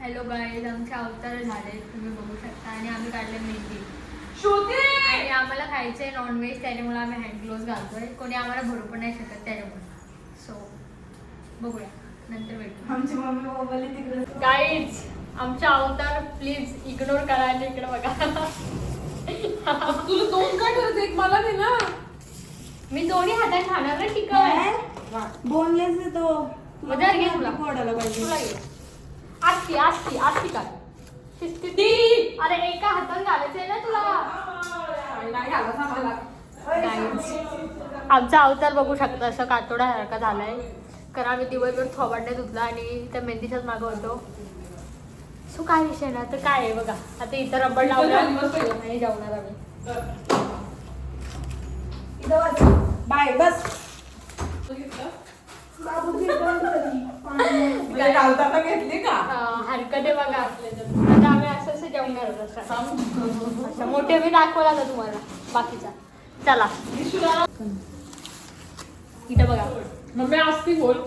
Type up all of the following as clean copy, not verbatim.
Hello guys, आमचे अवतार झाले तुम्ही बघू शकता आणि आम्ही काढले मेहंदी आणि आम्हाला खायचे नॉनव्हेज त्याच्यामुळे आम्ही हँड ग्लोव्स घालतोय. कोणी आम्हाला भरू पण नाही शकत त्याच्यामुळे. सो बघूया नंतर भेटू. आमची मम्मी मोबाईल तिकडे. गाईज आमचा अवतार प्लीज इग्नोर करायला इकडे बघा. तुला दोन काय करते एक मला दे ना. मी दोन्ही हातात खाणार ना चिकन. बोनलेस आहे तो. मजा घे तुला. फोडायला पाहिजे. तुला घे. आजची काय ती अरे एका हातात घालायचंय ना तुला. आमचा अवतार बघू शकता असं कातोड्यासारखा झालाय कारण आम्ही दिवसभर थोबाडणे धुतला आणि त्या मेहंदीच्याच मागं होतो. सो काय विषय ना तर काय आहे बघा आता इथं रबड लावलं नाही जाऊणार आम्ही. बाय बस. घेतली का हरकत आहे बघा आता आम्ही असं जेवण करत असं मोठे मी दाखवला ना तुम्हाला बाकीचा. चला इथं बघा मम्मी असती बोल.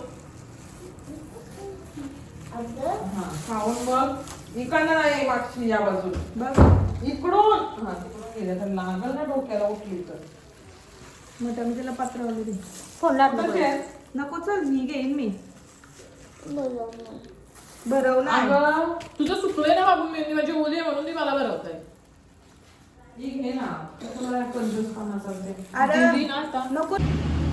खाऊन बघ इकडनं नाही मागची या बाजूला बस इकडून. हा तिकडून गेलं तर लागल ना डोक्याला उठली तर. मग मी त्याला पत्रवले दे. फोन नको चल मी घेईन मी. भरवलं तुझं सुकलंय ना बाबू मेहंदी माझी ओली आहे म्हणून ती मला भरवत आहे. घे ना नको.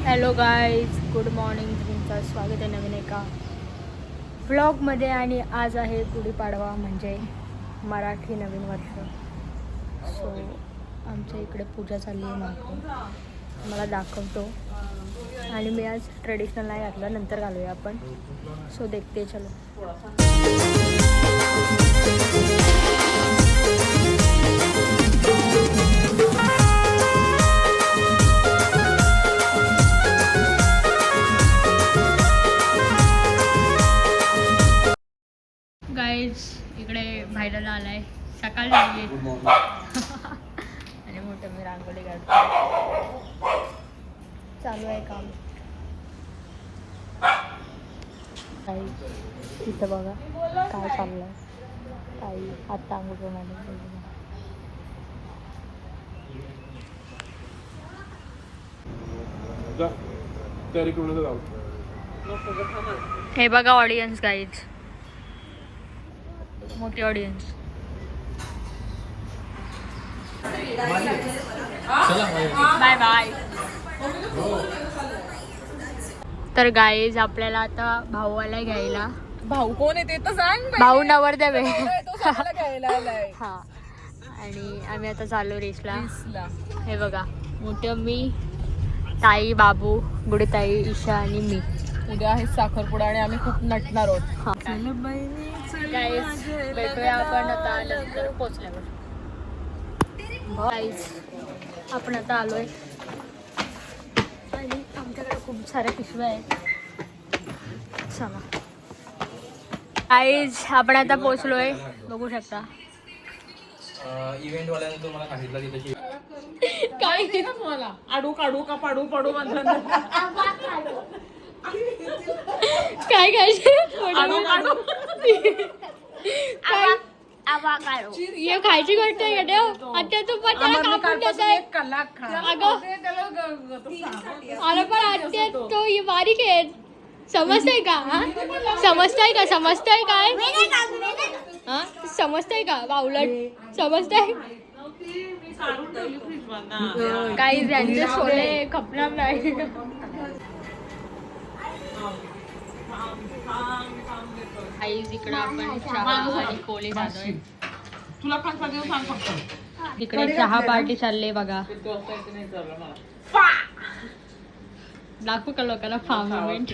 Hello guys, good morning. तुमचं स्वागत आहे नवीन एका व्लॉगमध्ये आणि आज आहे गुढीपाडवा म्हणजे मराठी नवीन वर्ष. सो आमच्या इकडे पूजा चालली आहे मागून मला दाखवतो आणि मी आज ट्रेडिशनल नाही घातलं नंतर घालूया आपण. सो देखते चलो. गाईज इकडे बाहेर आलाय सकाळ झाली आणि मोठं मी रांगोळी काढतो. चालू आहे काम. काही तिथं बघा काय चाललंय. काही आत्ता अंघोळ प्रमाणे हे बघा ऑडियन्स गाईज मोठी ऑडियन्स. Bye bye. तर गाईज आपल्याला आता भाऊ आलाय घ्यायला. भाऊ कोण आहे ते तर सांग. भाऊ नवरदेव आहे. हा आणि आम्ही आता चाललो रेसला. हे बघा मोठं मी ताई बाबू गुडीताई ईशा आणि मी. उद्या आहे साखरपुडा आणि आम्ही खूप नटणार आहोत. गाईज भेटूया आपण आता नंतर पोचल्यावर. गाईज आपण आता आलोय आणि आमच्याकडे खूप साऱ्या पिशव्या आहेत. चला गाईज आपण आता पोचलोय बघू शकता. इव्हेंट वाल्याने तुम्हाला सांगितलं की काय मला आडू काढू का पाडू पाडू म्हणतात. काय काय ये खायची गोष्ट आहे का आता तू पण त्याला कापून देताय. अगं अरे पण आत्या तो बारीक आहे समजतंय का. हा समजतंय का समजतंय काय हा समजतंय का बावलट समजतंय. काही ज्यांचे सोले खपणार नाही. आईज इकडे आपण चहा आणि कोळी जातोय. तुला पण सगळं सांग फक्त. इकडे चहा पार्टी चालले बघा. दाखवू का लोकांना फार्म मुवमेंट.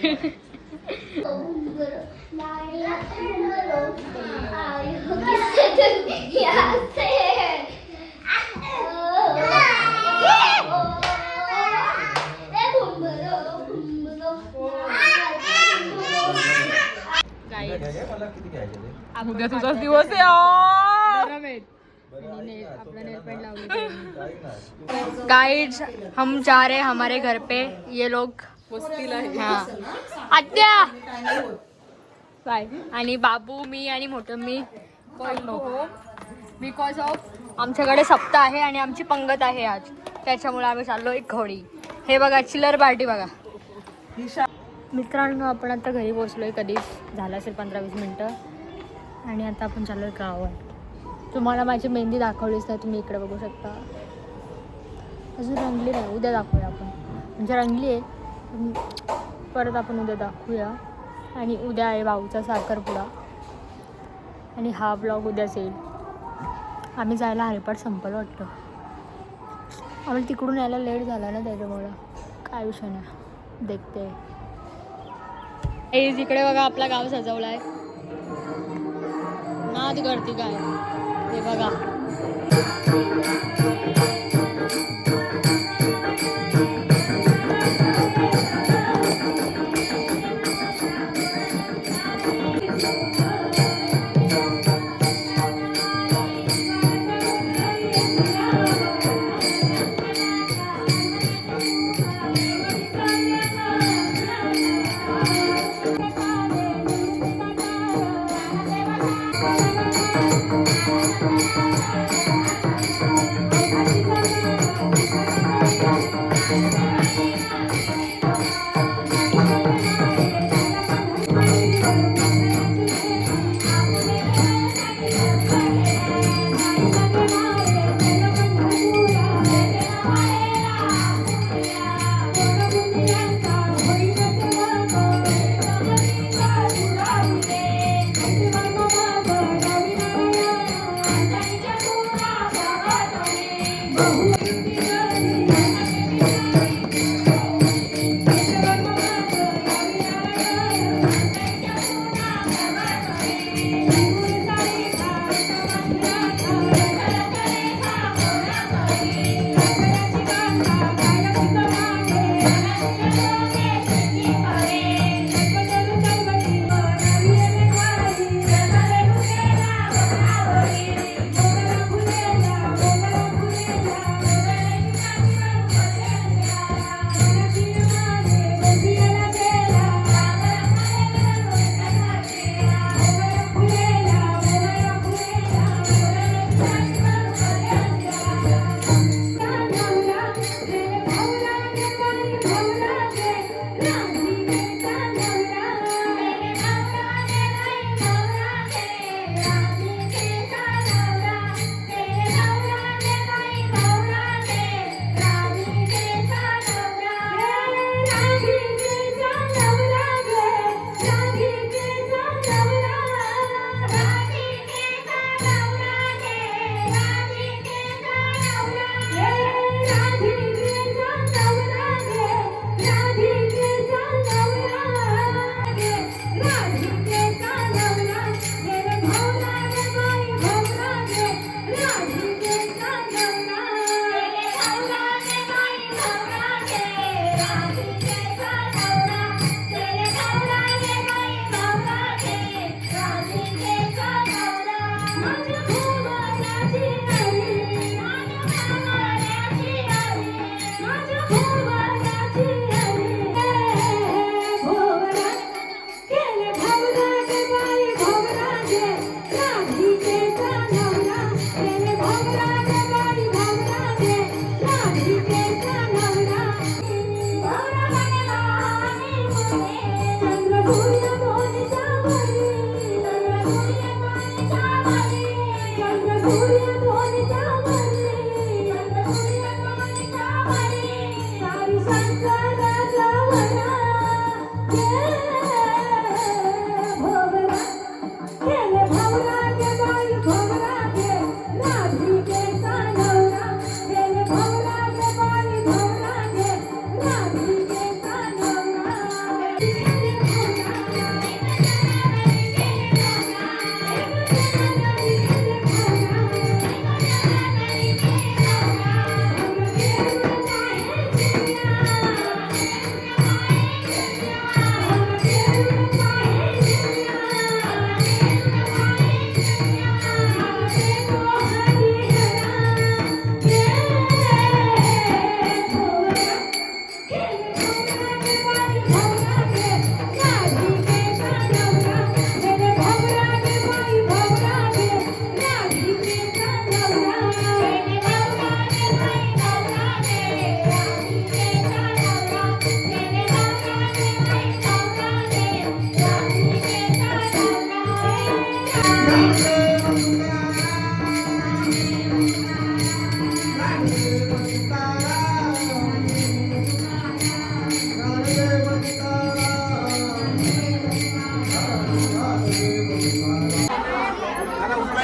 उद्या तुझा दिवस आहे. गाइड्स हम जा रहे हैं हमारे घर पे. ये लोग वस्तीला आहे. हाँ आत्या बाय. आणि बाबू मी आणि मोठं मी बिकॉज ऑफ आमच्याकडे सप्ताह आहे आणि आमची पंगत आहे आज, त्याच्यामुळे आम्ही चाललो एक घोडी. हे बघा चिल्लर पार्टी बघा. मित्रांनो आपण आता घरी पोचलोय, कधीच झालं असेल 15-20 मिनटं. आणि आता आपण चाललोय गावात. तुम्हाला माझी मेहंदी दाखवलीच नाही, तुम्ही इकडे बघू शकता. अजून रंगली नाही, उद्या दाखवूया आपण. म्हणजे रंगली आहे, परत आपण उद्या दाखवूया. आणि उद्या आहे भाऊचा साखरपुडा आणि हा ब्लॉग उद्याच येईल. आम्ही जायला हरिपाठ संपलं वाटतं, आम्हाला तिकडून यायला लेट झाला ना, त्याच्यामुळं काय विषय नाही. देखते इकडे बघा आपला गाव सजवला आहे. नाद करते काय हे बघा.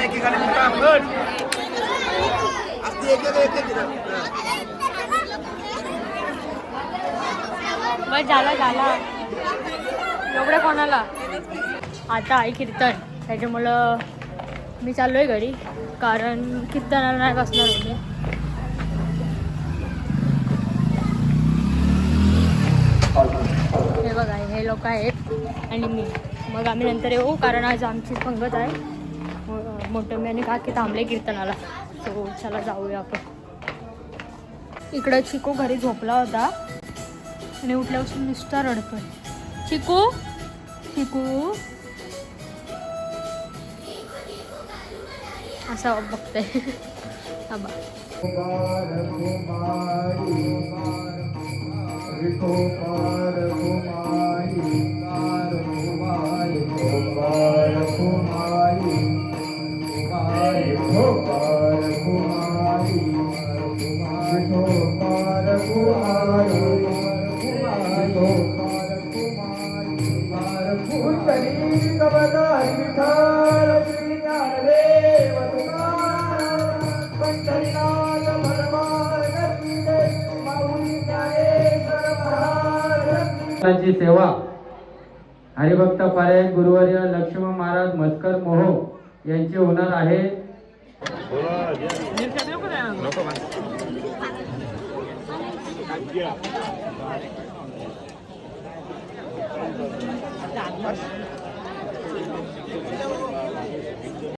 बस झाला एवढं कोणाला. आता आहे कीर्तन, त्याच्यामुळं मी चाललोय घरी, कारण कीर्तनाला नाही बसणार होते. हे बघा, हे लोक आहेत आणि मी. मग आम्ही नंतर येऊ, कारण आज आमची पंगत आहे. मोठं मी आणि काकी थांबले कीर्तनाला. सो चला जाऊया आपण. इकडं चिकू घरी झोपला होता आणि उठल्यापासून नुसता रडतोय. चिकू चिकू असा बघतोय. आबा ची सेवा हरिभक्त पारायण गुरुवर्य लक्ष्मण महाराज मस्कर मोहो यांची होणार आहे.